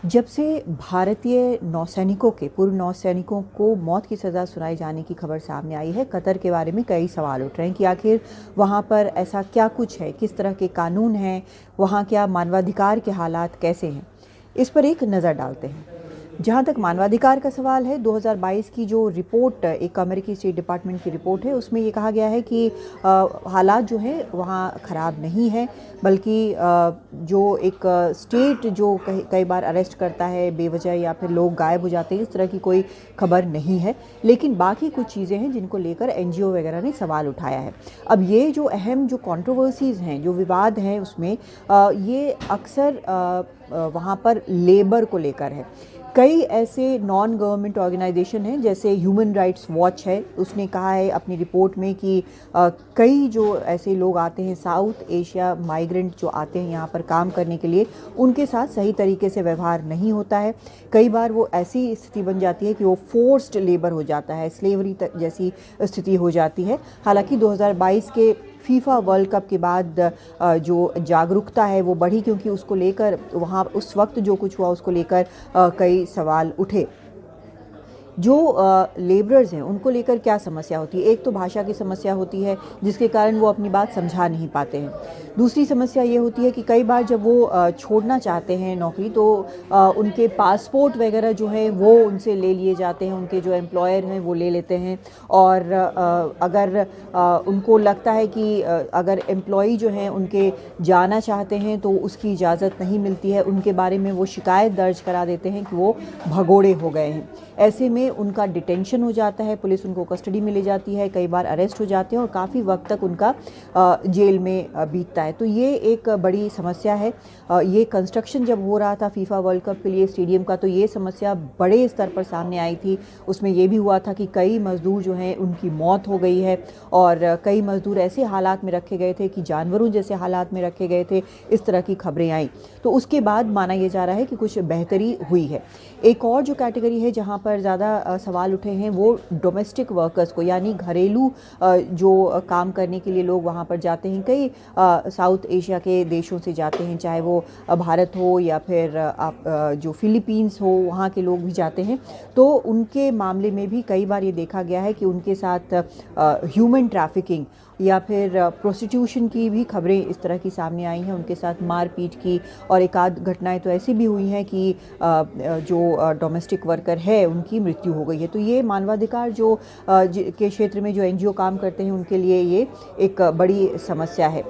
जब से भारतीय नौसैनिकों के पूर्व नौसैनिकों को मौत की सज़ा सुनाए जाने की खबर सामने आई है, कतर के बारे में कई सवाल उठ रहे हैं कि आखिर वहाँ पर ऐसा क्या कुछ है, किस तरह के कानून हैं, वहाँ क्या मानवाधिकार के हालात कैसे हैं। इस पर एक नज़र डालते हैं। जहाँ तक मानवाधिकार का सवाल है, 2022 की जो रिपोर्ट, एक अमेरिकी स्टेट डिपार्टमेंट की रिपोर्ट है, उसमें ये कहा गया है कि हालात जो हैं वहाँ ख़राब नहीं है, बल्कि जो एक स्टेट जो कई बार अरेस्ट करता है बेवजह या फिर लोग गायब हो जाते हैं, इस तरह की कोई खबर नहीं है। लेकिन बाकी कुछ चीज़ें हैं जिनको लेकर एनजीओ वगैरह ने सवाल उठाया है। अब ये जो अहम जो कंट्रोवर्सीज़ हैं, जो विवाद हैं, उसमें ये अक्सर वहाँ पर लेबर को लेकर है। कई ऐसे नॉन गवर्नमेंट ऑर्गेनाइजेशन हैं, जैसे ह्यूमन राइट्स वॉच है, उसने कहा है अपनी रिपोर्ट में कि कई जो ऐसे लोग आते हैं, साउथ एशिया माइग्रेंट जो आते हैं यहाँ पर काम करने के लिए, उनके साथ सही तरीके से व्यवहार नहीं होता है। कई बार वो ऐसी स्थिति बन जाती है कि वो फोर्स्ड लेबर हो जाता है, स्लेवरी जैसी स्थिति हो जाती है। हालांकि 2022 के फीफा वर्ल्ड कप के बाद जो जागरूकता है वो बढ़ी, क्योंकि उसको लेकर वहाँ उस वक्त जो कुछ हुआ उसको लेकर कई सवाल उठे। जो लेबरर्स हैं उनको लेकर क्या समस्या होती है? एक तो भाषा की समस्या होती है, जिसके कारण वो अपनी बात समझा नहीं पाते हैं। दूसरी समस्या ये होती है कि कई बार जब वो छोड़ना चाहते हैं नौकरी, तो उनके पासपोर्ट वगैरह जो है वो उनसे ले लिए जाते हैं, उनके जो एम्प्लॉयर हैं वो ले लेते हैं। और अगर उनको लगता है कि अगर एम्प्लॉई जो हैं उनके जाना चाहते हैं तो उसकी इजाज़त नहीं मिलती है, उनके बारे में वो शिकायत दर्ज करा देते हैं कि वो भगोड़े हो गए हैं। ऐसे में उनका डिटेंशन हो जाता है, पुलिस उनको कस्टडी में ले जाती है, कई बार अरेस्ट हो जाते हैं और काफ़ी वक्त तक उनका जेल में बीतता है। तो ये एक बड़ी समस्या है। ये कंस्ट्रक्शन जब हो रहा था फीफा वर्ल्ड कप के लिए स्टेडियम का, तो ये समस्या बड़े स्तर पर सामने आई थी। उसमें ये भी हुआ था कि कई मज़दूर जो हैं उनकी मौत हो गई है, और कई मज़दूर ऐसे हालात में रखे गए थे कि जानवरों जैसे हालात में रखे गए थे। इस तरह की खबरें आई, तो उसके बाद माना यह जा रहा है कि कुछ बेहतरी हुई है। एक और जो कैटेगरी है जहाँ पर ज़्यादा सवाल उठे हैं, वो डोमेस्टिक वर्कर्स को, यानी घरेलू जो काम करने के लिए लोग वहाँ पर जाते हैं। कई साउथ एशिया के देशों से जाते हैं, चाहे वो भारत हो या फिर आप जो फिलीपींस हो, वहाँ के लोग भी जाते हैं। तो उनके मामले में भी कई बार ये देखा गया है कि उनके साथ ह्यूमन ट्रैफिकिंग या फिर प्रोस्टिट्यूशन की भी खबरें इस तरह की सामने आई हैं, उनके साथ मारपीट की। और एक आध घटनाएं तो ऐसी भी हुई हैं कि जो डोमेस्टिक वर्कर है उनकी मृत्यु हो गई है। तो ये मानवाधिकार जो के क्षेत्र में जो एनजीओ काम करते हैं उनके लिए ये एक बड़ी समस्या है।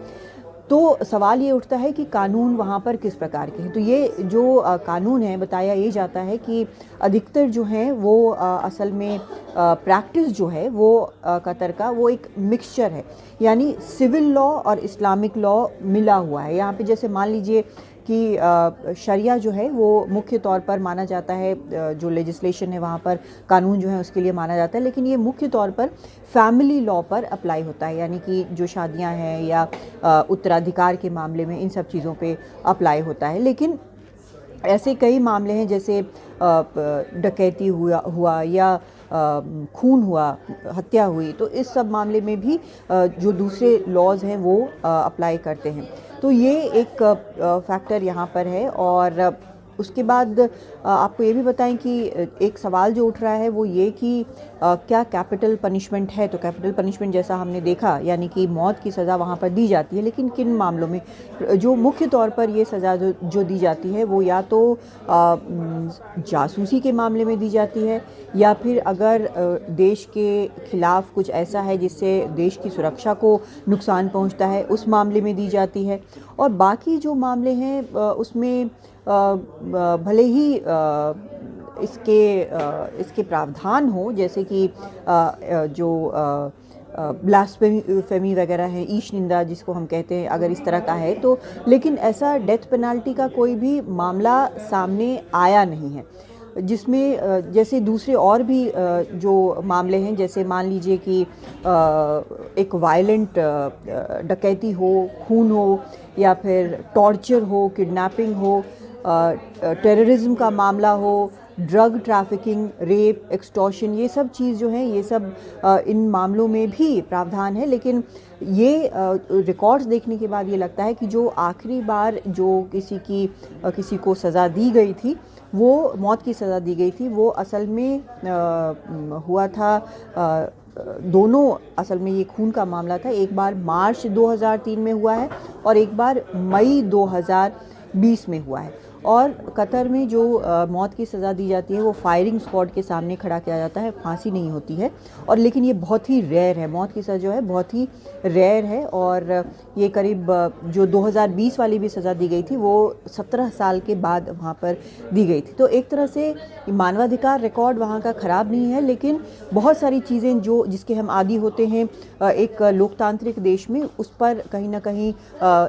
तो सवाल ये उठता है कि कानून वहाँ पर किस प्रकार के हैं। तो ये जो कानून है, बताया ये जाता है कि अधिकतर जो हैं वो असल में प्रैक्टिस जो है वो कतर का वो एक मिक्सचर है, यानी सिविल लॉ और इस्लामिक लॉ मिला हुआ है। यहाँ पे जैसे मान लीजिए कि शरिया जो है वो मुख्य तौर पर माना जाता है, जो लेजिस्लेशन है वहाँ पर कानून जो है उसके लिए माना जाता है, लेकिन ये मुख्य तौर पर फैमिली लॉ पर अप्लाई होता है, यानी कि जो शादियाँ हैं या उत्तराधिकार के मामले में इन सब चीज़ों पे अप्लाई होता है। लेकिन ऐसे कई मामले हैं, जैसे डकैती हुआ या खून हुआ, हत्या हुई, तो इस सब मामले में भी जो दूसरे लॉज हैं वो अप्लाई करते हैं। तो ये एक फैक्टर यहाँ पर है। और उसके बाद आपको ये भी बताएं कि एक सवाल जो उठ रहा है वो ये कि क्या कैपिटल पनिशमेंट है। तो कैपिटल पनिशमेंट जैसा हमने देखा, यानी कि मौत की सज़ा वहाँ पर दी जाती है, लेकिन किन मामलों में? जो मुख्य तौर पर ये सज़ा जो दी जाती है वो या तो जासूसी के मामले में दी जाती है, या फिर अगर देश के खिलाफ कुछ ऐसा है जिससे देश की सुरक्षा को नुकसान पहुंचता है, उस मामले में दी जाती है। और बाकी जो मामले हैं उसमें भले ही इसके प्रावधान हो, जैसे कि जो ब्लास्फेमी वगैरह है, ईश निंदा जिसको हम कहते हैं, अगर इस तरह का है तो, लेकिन ऐसा डेथ पेनल्टी का कोई भी मामला सामने आया नहीं है। जिसमें जैसे दूसरे और भी जो मामले हैं, जैसे मान लीजिए कि एक वायलेंट डकैती हो, खून हो, या फिर टॉर्चर हो, किडनैपिंग हो, टेररिज्म का मामला हो, ड्रग ट्रैफिकिंग, रेप, एक्सटॉर्शन, ये सब चीज़ जो है, ये सब इन मामलों में भी प्रावधान है। लेकिन ये रिकॉर्ड्स देखने के बाद ये लगता है कि जो आखिरी बार जो किसी को सज़ा दी गई थी, वो मौत की सज़ा दी गई थी, वो असल में हुआ था दोनों, असल में ये खून का मामला था। एक बार मार्च 2003 में हुआ है और एक बार मई 2020 में हुआ है। और कतर में जो मौत की सज़ा दी जाती है वो फायरिंग स्क्वाड के सामने खड़ा किया जाता है, फांसी नहीं होती है। और लेकिन ये बहुत ही रेयर है, मौत की सज़ा जो है बहुत ही रेयर है। और ये करीब जो 2020 वाली भी सज़ा दी गई थी वो 17 साल के बाद वहाँ पर दी गई थी। तो एक तरह से मानवाधिकार रिकॉर्ड वहाँ का ख़राब नहीं है, लेकिन बहुत सारी चीज़ें जो जिसके हम आदी होते हैं एक लोकतांत्रिक देश में, उस पर कहीं ना कहीं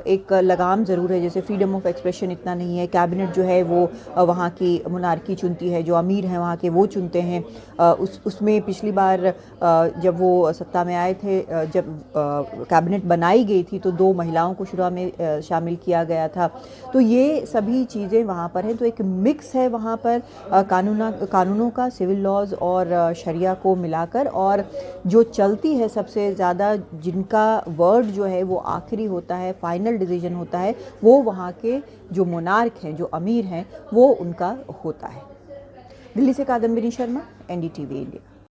एक लगाम ज़रूर है। जैसे फ्रीडम ऑफ एक्सप्रेशन इतना नहीं है, कैबिनेट जो है वो वहाँ की मोनार्की चुनती है, जो अमीर हैं वहाँ के वो चुनते हैं। उसमें पिछली बार जब वो सत्ता में आए थे, जब कैबिनेट बनाई गई थी तो 2 महिलाओं को शुरू में शामिल किया गया था। तो ये सभी चीज़ें वहाँ पर हैं। तो एक मिक्स है वहाँ पर कानूनों का, सिविल लॉज और शरिया को मिलाकर। और जो चलती है सबसे ज़्यादा, जिनका वर्ड जो है वो आखिरी होता है, फाइनल डिसीजन होता है, वो वहाँ के जो मोनार्क हैं, जो अमीर हैं, वो उनका होता है। दिल्ली से कादम्बिनी शर्मा, NDTV इंडिया।